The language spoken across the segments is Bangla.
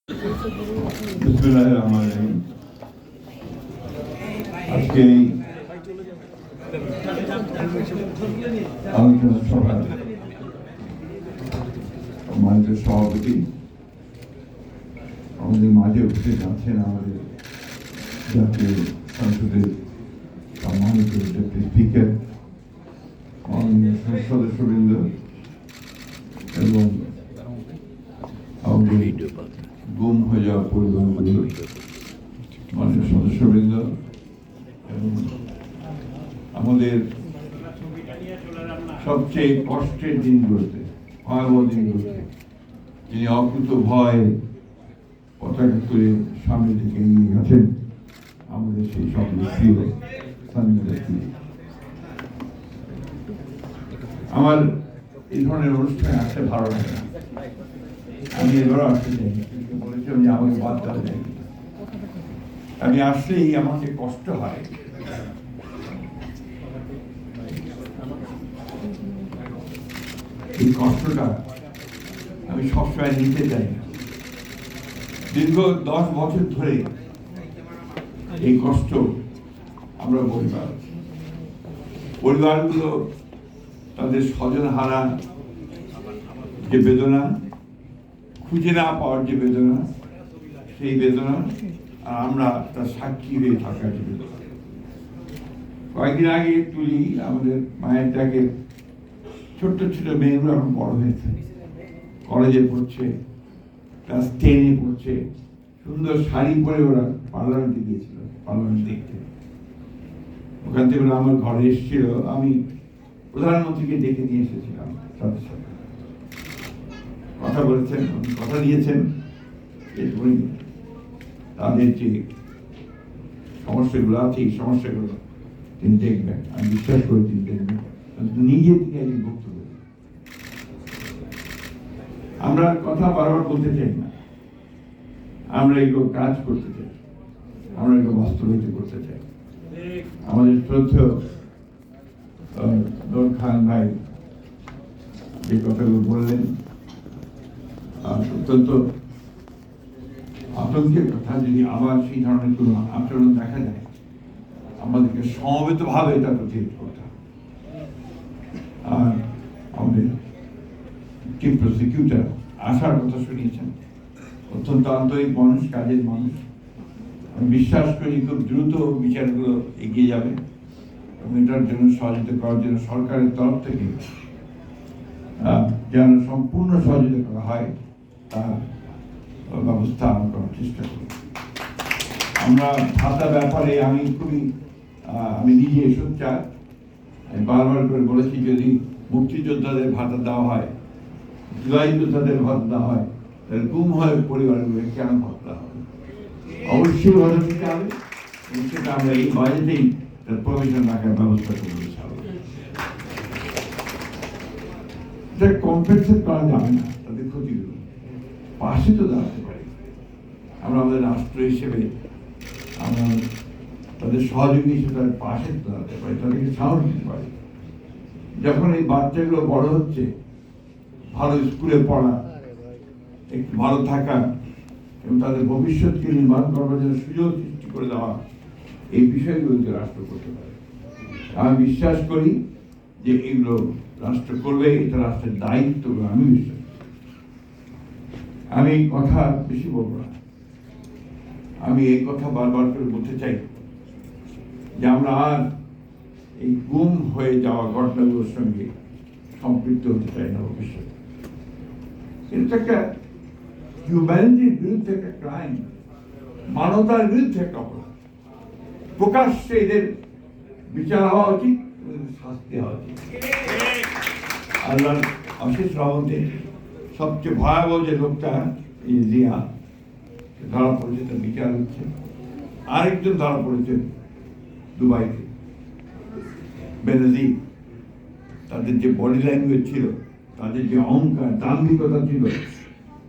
আজকে আলোচনা সভার সম্মানিত সভাপতি আমাদের মাঝে উপস্থিত আছেন আমাদের জাতীয় সংসদের সম্মানিত ডেপুটি স্পিকার, মাননীয় সদস্যবৃন্দ এবং আমাদের গুম হয়ে যাওয়া পরিবারগুলোর মাননীয় সদস্যবৃন্দ এবং আমাদের সবচেয়ে কষ্টের দিনগুলোতে, ভয়াবহ দিনগুলোতে যিনি অকুত ভয় পতাকা তুলে সামনে থেকে এগিয়ে গেছেন আমাদের সেই সব প্রিয় আমার এই ধরনের অনুষ্ঠানে আসতে ভালো লাগে না। আমি এবারও আসতে চাই, বলেছিলাম যে আমাকে বাদ দেওয়া যায়। আমি আসলেই আমাকে কষ্ট হয়। এই কষ্টটা আমি সবসময় নিতে চাই না। দীর্ঘ 10 বছর ধরে এই কষ্ট আমরা পরিবারগুলো তাদের স্বজন হারা যে বেদনা, খুঁজে না পাওয়ার যে বেদনা, সেই বেদনা, আর আমরা তার সাক্ষী হয়ে থাকার যে বেদনা। কয়েকদিন আগে তুলি আমাদের মায়ের ডাকে ছোট্ট ছোট মেয়েগুলো এখন বড় হয়েছে, কলেজে পড়ছে, ক্লাস 10-এ পড়ছে, সুন্দর শাড়ি পরে ওরা পার্লামেন্টে গিয়েছিল, পার্লামেন্ট দেখতে। ওখান থেকে ওরা আমার ঘরে এসেছিল, আমি প্রধানমন্ত্রীকে ডেকে নিয়ে এসেছিলাম, তাদের সাথে কথা বলেছেন, কথা দিয়েছেন তাদের যে সমস্যাগুলো আছে এই সমস্যাগুলো তিনি দেখবেন। আমি বিশ্বাস করি তিনি দেখবেন, নিজে থেকে একদিন বক্তব্য। আমরা কথা বারবার বলতে চাই না, আমরা এগুলো কাজ করতে চাই, আমরা এগুলো বাস্তবায়িত করতে চাই। আমাদের শ্রদ্ধেয় নূর খান ভাই যে কথাগুলো বললেন অত্যন্ত আতঙ্কের কথা। যদি আবার সেই ধরনের কোনো আচরণ দেখা যায়, আমাদেরকে সমবেতভাবে এটা প্রতিরোধ করতে হবে। আর আমাদের চিফ প্রসিকিউটর আসার কথা শুনিয়েছেন, অত্যন্ত আন্তরিক মানুষ, কাজের মানুষ। আমি বিশ্বাস করি খুব দ্রুত বিচারগুলো এগিয়ে যাবে এবং এটার জন্য সহযোগিতা করার জন্য সরকারের তরফ থেকে যেন সম্পূর্ণ সহযোগিতা করা হয় তার ব্যবস্থা আমরা করার চেষ্টা করি। আমরা ভাতা ব্যাপারে আমি নিজে সোচ্চার। আমি বারবার করে বলেছি, যদি মুক্তিযোদ্ধাদের ভাতা দেওয়া হয়, জুলাই যোদ্ধাদের ভাতা দেওয়া হয়, তাহলে গুম হয়ে পরিবারগুলো কেন ভাতা দেওয়া হবে? অবশ্যই ভাতা দিতে হবে, এবং সেটা আমরা এই বাজেটেই তার প্রভিশন রাখার ব্যবস্থা করবো। এটা কম্পেনসেট করা যাবে না, তাদের ক্ষতিগুলো পাশে তো দাঁড়াতে পারি। আমরা আমাদের রাষ্ট্র হিসেবে আমরা তাদের সহযোগী হিসেবে তাদের পাশে দাঁড়াতে পারি, তাদেরকে সাহস দিতে পারি। যখন এই বাচ্চাগুলো বড় হচ্ছে, ভালো স্কুলে পড়া, একটু ভালো থাকা এবং তাদের ভবিষ্যৎকে নির্মাণ করার জন্য সুযোগ সৃষ্টি করে দেওয়া, এই বিষয়গুলোকে রাষ্ট্র করতে পারে। আমি বিশ্বাস করি যে এগুলো রাষ্ট্র করবে, এটা রাষ্ট্রের দায়িত্ব বলে আমি বিশ্বাস করি। আমি কথা বেশি বলবো না, আমি এই কথা বারবার করে বলতে চাই যে আমরা আর এই গুম হয়ে যাওয়া ঘটনাগুলোর সঙ্গে সম্পৃক্ত হতে চাই না ভবিষ্যতে। এটা একটা হিউম্যানিটির বিরুদ্ধে একটা ক্রাইম, মানবতার বিরুদ্ধে একটা অপরাধ। প্রকাশ্যে এদের বিচার হওয়া উচিত, শাস্তি হওয়া উচিত। আল্লাহর অশেষ রহমতে সবচেয়ে ভয়াবহ যে লোকটা এই জিয়া ধরা পড়েছে, তার বিচার হচ্ছে। আরেকজন ধরা পড়েছে দুবাইতে, বেনজির। তাদের যে বডি ল্যাঙ্গুয়েজ ছিল, তাদের যে অহংকার, দাম্ভিকতা ছিল,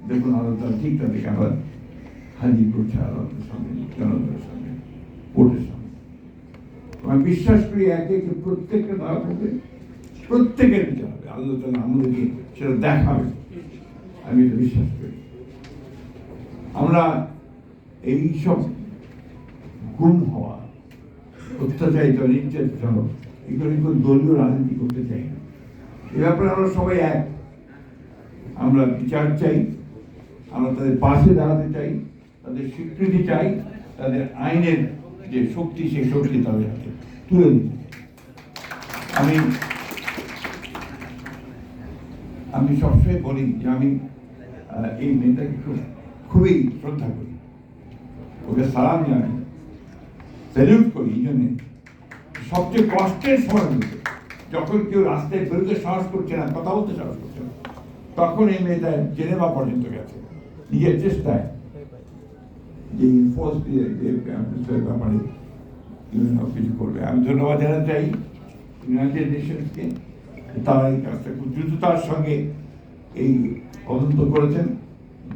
দেখুন আল্লাহ ঠিক তাদেরকে আবার হাজির করছে আদালতের সঙ্গে, জনগণের সঙ্গে, কোর্টের সঙ্গে। আমি বিশ্বাস করি একে একে প্রত্যেককে ধরা পড়বে, প্রত্যেকের বিচার হবে, আল্লাহ তাআলা আমাদেরকে সেটা দেখাবে, আমি এটা বিশ্বাস করি। আমরা এই সব গুম হওয়া, অত্যাচারিত, নির্যাতিত এগুলো কোনো দলীয় রাজনীতি করতে চাই না। এ ব্যাপারে আমরা সবাই এক। আমরা বিচার চাই, আমরা তাদের পাশে দাঁড়াতে চাই, তাদের স্বীকৃতি চাই, তাদের আইনের যে শক্তি সেই শক্তি তাদের হাতে তুলে দিতে চাই। আমি সবসময় বলি যে আমি এই মেয়েটাকে খুবই শ্রদ্ধা করি, ওকে সালাম জানাই, স্যালিউট করি। এই জন্যে সবচেয়ে কষ্টের সময় যখন কেউ রাস্তায় বেরোতে সাহস করছে না, কথা বলতে সাহস করছে না, তখন এই মেয়েটা জেনেভা পর্যন্ত গেছে নিজের চেষ্টায়, যে ফোর্স দিয়ে ব্যাপারে কিছু করবে। আমি ধন্যবাদ জানাতে চাই ইউনাইটেড নেশনসকে, তারা এই কাজটা খুব দ্রুততার সঙ্গে এই তদন্ত করেছেন,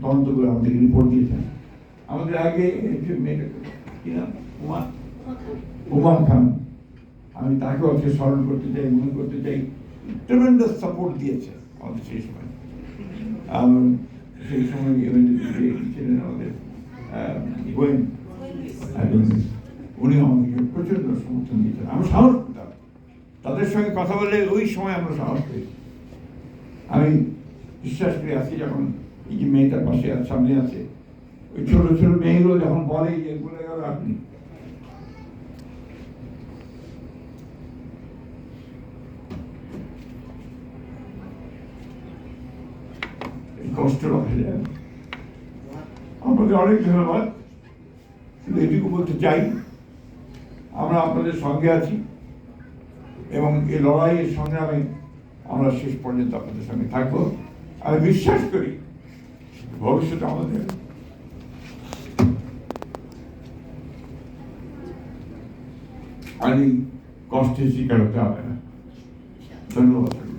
তদন্ত করে আমাদের রিপোর্ট দিয়েছেন। আমাদের আগে কি নাম, উমা খান, আমি তাকেও আজকে স্মরণ করতে চাই, মনে করতে চাই, ট্রেমেন্ডাস সাপোর্ট দিয়েছে আমাদের সেই সময়। সেই সময় ছিলেন আমাদের গোয়েন, উনি আমাদেরকে প্রচন্ড সমর্থন দিয়েছেন। আমরা সাহস পেতাম তাদের সঙ্গে কথা বললে, ওই সময় আমরা সাহস পেয়েছি। আমি বিশ্বাস করি আজকে যখন এই যে মেয়েটার পাশে সামনে আছে, ওই ছোট ছোট মেয়েগুলো যখন বলে যে বলে গেল আপনি, কষ্ট রাখা যায়। আপনাদের অনেক ধন্যবাদ। শুধু এটুকু বলতে চাই, আমরা আপনাদের সঙ্গে আছি এবং এই লড়াইয়ের সংগ্রামে আমরা শেষ পর্যন্ত আপনাদের সঙ্গে থাকবো। আমি বিশ্বাস করি ভবিষ্যতে আমাদের আর এই কষ্টের শিকার হতে হবে না। ধন্যবাদ।